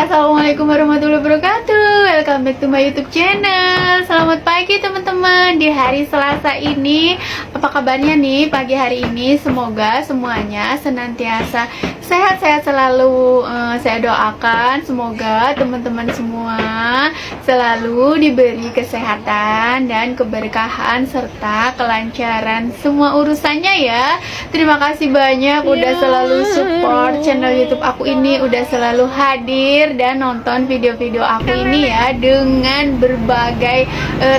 Assalamualaikum warahmatullahi wabarakatuh. Welcome back to my YouTube channel. Selamat pagi teman-teman. Di hari Selasa ini, apa kabarnya nih pagi hari ini? Semoga semuanya senantiasa sehat-sehat selalu. Saya doakan semoga teman-teman semua selalu diberi kesehatan dan keberkahan serta kelancaran semua urusannya ya. Terima kasih banyak udah selalu support channel YouTube aku ini, udah selalu hadir dan nonton video-video aku ini ya, dengan berbagai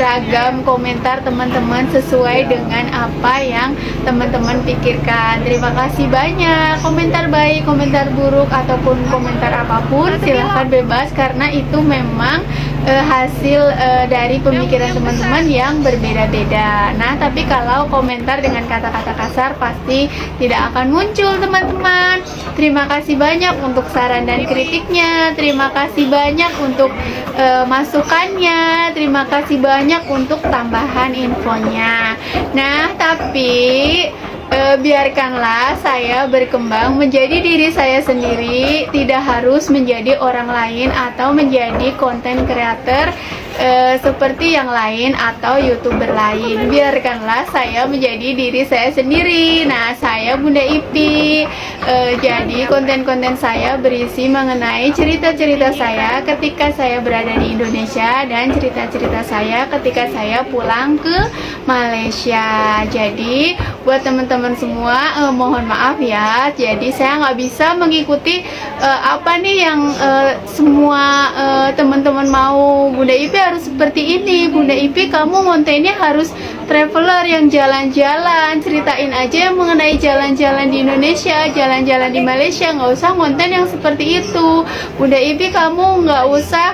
ragam komentar teman-teman sesuai dengan apa yang teman-teman pikirkan. Terima kasih banyak. Komentar baik, komentar buruk, ataupun komentar apapun silahkan bebas, karena itu memang hasil dari pemikiran teman-teman yang berbeda-beda. Nah, tapi kalau komentar dengan kata-kata kasar pasti tidak akan muncul teman-teman. Terima kasih banyak untuk saran dan kritiknya. Terima kasih banyak untuk masukannya. Terima kasih banyak untuk tambahan infonya. Nah, tapi biarkanlah saya berkembang menjadi diri saya sendiri, tidak harus menjadi orang lain atau menjadi konten creator seperti yang lain atau YouTuber lain. Biarkanlah saya menjadi diri saya sendiri. Nah, saya Bunda Ipi. Jadi konten-konten saya berisi mengenai cerita-cerita saya ketika saya berada di Indonesia dan cerita-cerita saya ketika saya pulang ke Malaysia. Jadi buat teman-teman semua, mohon maaf ya. Jadi saya nggak bisa mengikuti apa nih yang semua teman-teman mau. Bunda Ipi harus seperti ini. Bunda Ipi, kamu kontennya harus traveler yang jalan-jalan. Ceritain aja yang mengenai jalan-jalan di Indonesia, jalan-jalan di Malaysia. Nggak usah konten yang seperti itu. Bunda Ipi, kamu nggak usah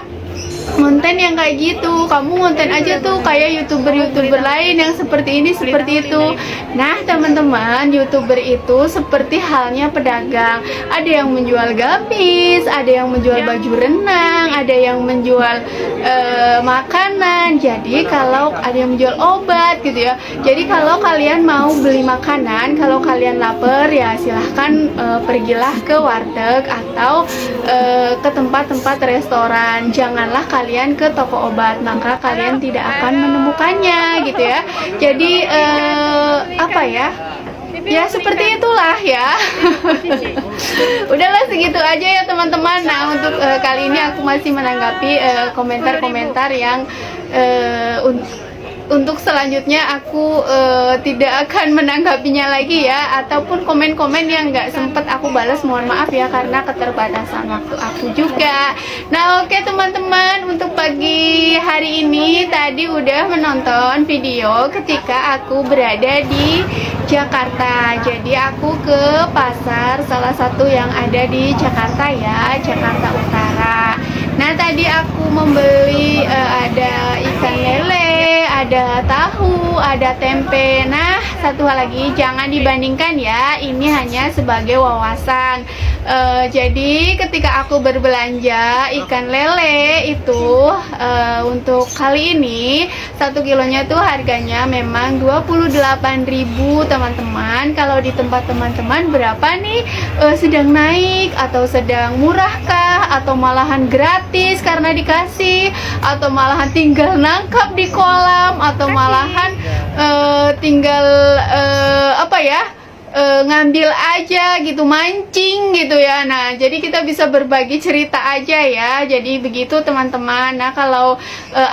konten yang kayak gitu. Kamu konten aja tuh kayak youtuber-youtuber lain yang seperti ini, seperti itu. Nah teman-teman, youtuber itu seperti halnya pedagang. Ada yang menjual gamis, ada yang menjual baju renang, ada yang menjual makanan. Jadi kalau ada yang menjual obat gitu ya. Jadi kalau kalian mau beli makanan, kalau kalian lapar ya silahkan pergilah ke warteg atau ke tempat-tempat restoran. Janganlah kalian ke toko obat, maka kalian tidak akan menemukannya gitu ya. Jadi apa ya? Ya seperti itulah ya. Udahlah segitu aja ya teman-teman. Nah, untuk kali ini aku masih menanggapi komentar-komentar yang untuk selanjutnya aku tidak akan menanggapinya lagi ya, ataupun komen-komen yang nggak sempet aku balas, mohon maaf ya karena keterbatasan waktu aku juga. Nah oke teman-teman, untuk pagi hari ini tadi udah menonton video ketika aku berada di Jakarta. Jadi aku ke pasar salah satu yang ada di Jakarta ya, Jakarta Utara. Nah tadi aku membeli ada ikan lele, ada tahu, ada tempe. Nah satu hal lagi, jangan dibandingkan ya, ini hanya sebagai wawasan. Jadi ketika aku berbelanja ikan lele itu untuk kali ini 1 kilonya tuh harganya memang 28.000 teman-teman. Kalau di tempat teman-teman berapa nih? Sedang naik atau sedang murahkah, atau malahan gratis karena dikasih, atau malahan tinggal nangkap di kolam, atau malahan tinggal apa ya, ngambil aja gitu, mancing gitu ya. Nah jadi kita bisa berbagi cerita aja ya. Jadi begitu teman-teman. Nah kalau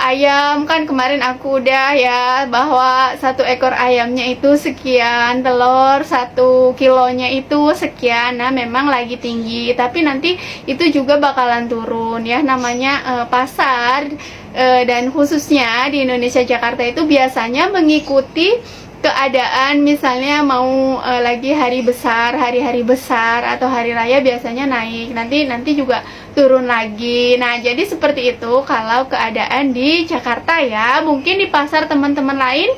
ayam kan kemarin aku udah ya, bahwa 1 ekor ayamnya itu sekian, telur 1 kilonya itu sekian. Nah memang lagi tinggi, tapi nanti itu juga bakalan turun ya. Namanya pasar dan khususnya di Indonesia Jakarta itu biasanya mengikuti keadaan. Misalnya mau lagi hari besar, hari-hari besar atau hari raya biasanya naik, nanti juga turun lagi. Nah jadi seperti itu kalau keadaan di Jakarta ya. Mungkin di pasar teman-teman lain,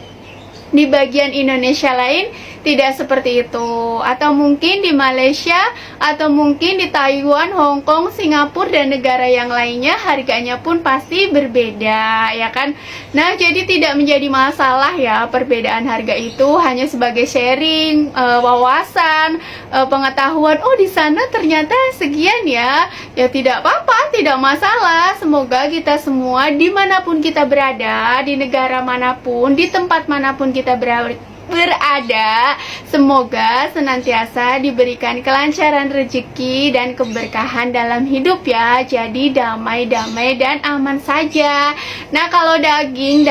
di bagian Indonesia lain tidak seperti itu, atau mungkin di Malaysia, atau mungkin di Taiwan, Hong Kong, Singapura dan negara yang lainnya harganya pun pasti berbeda ya kan. Nah jadi tidak menjadi masalah ya perbedaan harga itu, hanya sebagai sharing wawasan, pengetahuan. Oh di sana ternyata sekian ya, ya tidak apa-apa, tidak masalah. Semoga kita semua dimanapun kita berada, di negara manapun, di tempat manapun kita berada, semoga senantiasa diberikan kelancaran rezeki dan keberkahan dalam hidup ya. Jadi damai-damai dan aman saja. Nah, kalau daging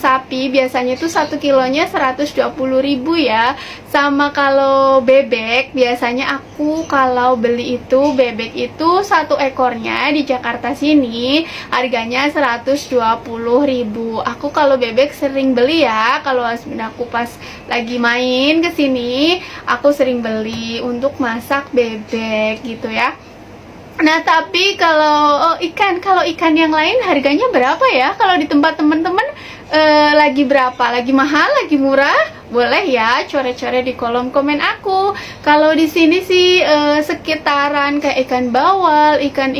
sapi biasanya tuh 1 kilonya 120.000 ya. Sama kalau bebek, biasanya aku kalau beli itu bebek itu 1 ekornya di Jakarta sini harganya 120.000. Aku kalau bebek sering beli ya. Kalau aku pas lagi main ke sini, aku sering beli untuk masak bebek gitu ya. Nah, tapi kalau ikan yang lain harganya berapa ya? Kalau di tempat teman-teman lagi berapa? Lagi mahal, lagi murah? Boleh ya coret-coret di kolom komen aku. Kalau di sini sih sekitaran kayak ikan bawal, ikan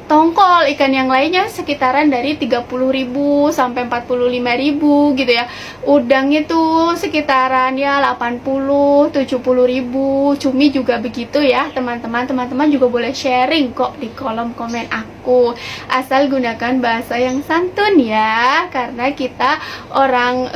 tongkol, ikan yang lainnya sekitaran dari 30.000 sampai 45.000 gitu ya. Udang itu sekitaran ya 80, 70.000. Cumi juga begitu ya, teman-teman. Teman-teman juga boleh sharing kok di kolom komen aku. Asal gunakan bahasa yang santun ya, karena kita orang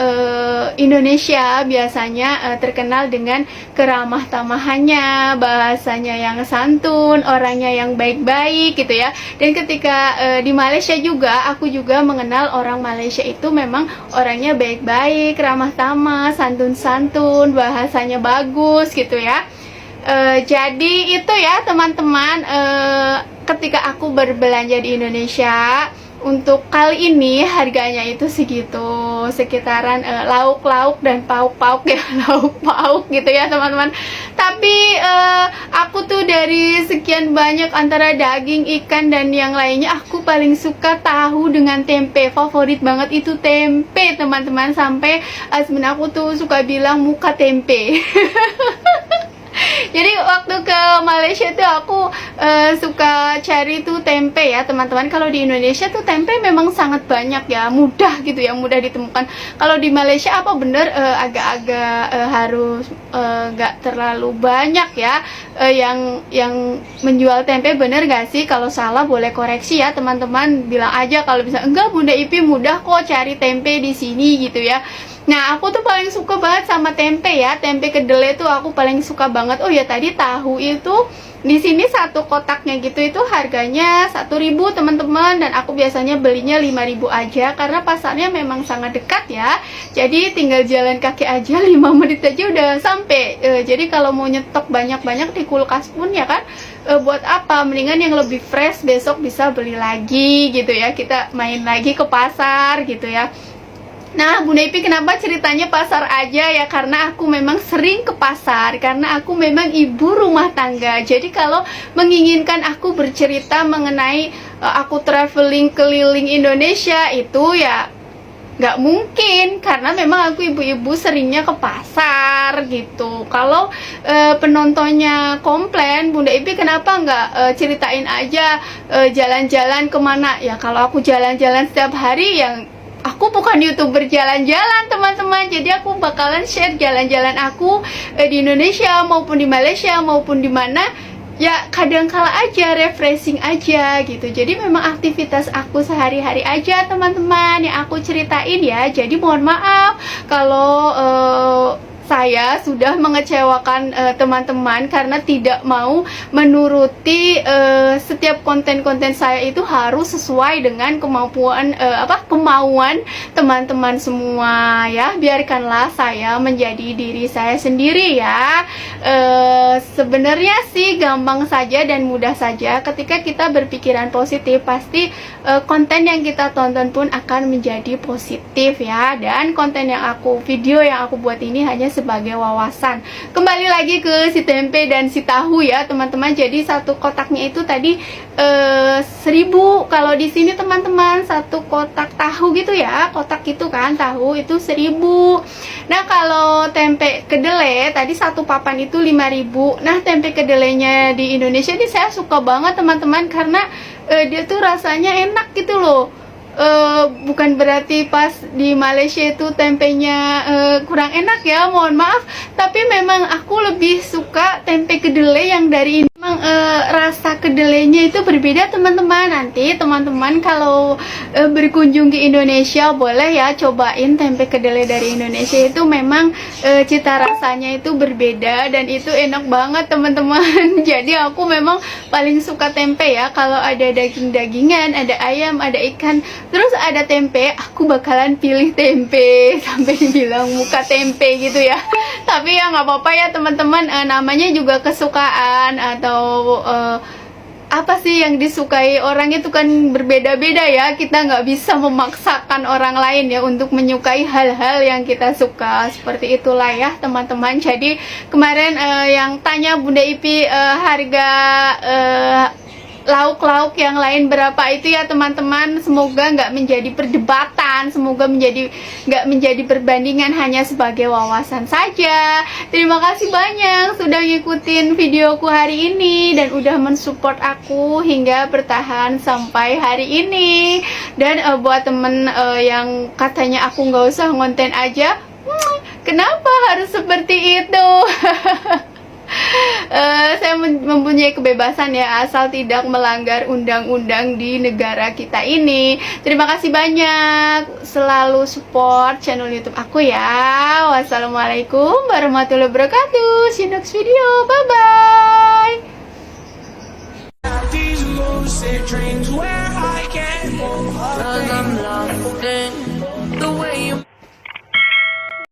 Indonesia biasanya terkenal dengan keramah tamahannya, bahasanya yang santun, orangnya yang baik-baik gitu ya. Dan ketika di Malaysia juga, aku juga mengenal orang Malaysia itu memang orangnya baik-baik, ramah tamah, santun-santun, bahasanya bagus gitu ya. Jadi itu ya teman-teman, ketika aku berbelanja di Indonesia, untuk kali ini harganya itu segitu, sekitaran lauk-lauk dan pauk-pauk ya, lauk pauk gitu ya teman-teman. Tapi aku tuh dari sekian banyak antara daging, ikan dan yang lainnya, aku paling suka tahu dengan tempe. Favorit banget itu tempe teman-teman, sampai husband aku tuh suka bilang muka tempe. Jadi waktu ke Malaysia tuh aku suka cari tuh tempe ya teman-teman. Kalau di Indonesia tuh tempe memang sangat banyak ya, mudah gitu ya, mudah ditemukan. Kalau di Malaysia apa bener agak-agak harus gak terlalu banyak ya yang menjual tempe, bener gak sih? Kalau salah boleh koreksi ya teman-teman, bilang aja kalau bisa enggak Bunda Ipi mudah kok cari tempe di sini gitu ya. Nah, aku tuh paling suka banget sama tempe ya, tempe kedelai tuh aku paling suka banget. Oh ya, tadi tahu itu di sini 1 kotaknya gitu itu harganya 1.000 teman-teman, dan aku biasanya belinya 5.000 aja karena pasarnya memang sangat dekat ya. Jadi tinggal jalan kaki aja 5 menit aja udah sampai. Jadi kalau mau nyetok banyak-banyak di kulkas pun ya kan, buat apa? Mendingan yang lebih fresh besok bisa beli lagi gitu ya. Kita main lagi ke pasar gitu ya. Nah, Bunda Ipi kenapa ceritanya pasar aja ya? Karena aku memang sering ke pasar, karena aku memang ibu rumah tangga. Jadi kalau menginginkan aku bercerita mengenai aku traveling keliling Indonesia itu ya nggak mungkin, karena memang aku ibu-ibu seringnya ke pasar gitu. Kalau penontonnya komplain, Bunda Ipi kenapa nggak ceritain aja jalan-jalan kemana? Ya kalau aku jalan-jalan setiap hari yang aku bukan YouTuber jalan-jalan teman-teman, jadi aku bakalan share jalan-jalan aku di Indonesia maupun di Malaysia maupun di mana ya, kadang-kala aja refreshing aja gitu. Jadi memang aktivitas aku sehari-hari aja teman-teman yang aku ceritain ya. Jadi mohon maaf kalau saya sudah mengecewakan teman-teman karena tidak mau menuruti setiap konten-konten saya itu harus sesuai dengan kemauan teman-teman semua ya. Biarkanlah saya menjadi diri saya sendiri ya. Sebenarnya sih gampang saja dan mudah saja. Ketika kita berpikiran positif, pasti konten yang kita tonton pun akan menjadi positif ya. Dan konten yang video yang aku buat ini hanya sebagai wawasan. Kembali lagi ke si tempe dan si tahu ya teman-teman. Jadi 1 kotaknya itu tadi 1.000. Kalau di sini teman-teman 1 kotak tahu gitu ya, kotak gitu kan, tahu itu 1.000. Nah, kalau tempe kedelai tadi 1 papan itu 5.000. Nah, tempe kedelainya di Indonesia ini saya suka banget teman-teman, karena dia tuh rasanya enak gitu loh. Bukan berarti pas di Malaysia itu tempenya kurang enak ya, mohon maaf. Tapi memang aku lebih suka tempe kedelai yang dari ini. Memang rasa kedelai kedelainya itu berbeda teman-teman. Nanti teman-teman kalau berkunjung ke Indonesia boleh ya cobain tempe kedelai dari Indonesia. Itu memang cita rasanya itu berbeda dan itu enak banget teman-teman. Jadi aku memang paling suka tempe ya. Kalau ada daging-dagingan, ada ayam, ada ikan, terus ada tempe, aku bakalan pilih tempe. Sampai dibilang muka tempe gitu ya. Tapi ya nggak apa-apa ya teman-teman, namanya juga kesukaan atau apa sih yang disukai orang itu kan berbeda-beda ya. Kita nggak bisa memaksakan orang lain ya untuk menyukai hal-hal yang kita suka. Seperti itulah ya teman-teman. Jadi kemarin yang tanya Bunda Ipi harga lauk-lauk yang lain berapa itu ya teman-teman, semoga nggak menjadi perdebatan, semoga nggak menjadi perbandingan, hanya sebagai wawasan saja. Terima kasih banyak sudah ngikutin videoku hari ini dan udah mensupport aku hingga bertahan sampai hari ini. Dan buat temen yang katanya aku nggak usah ngonten aja, kenapa harus seperti itu? Saya mempunyai kebebasan ya, asal tidak melanggar undang-undang di negara kita ini. Terima kasih banyak, selalu support channel YouTube aku ya. Wassalamualaikum warahmatullahi wabarakatuh. See you next video, bye bye.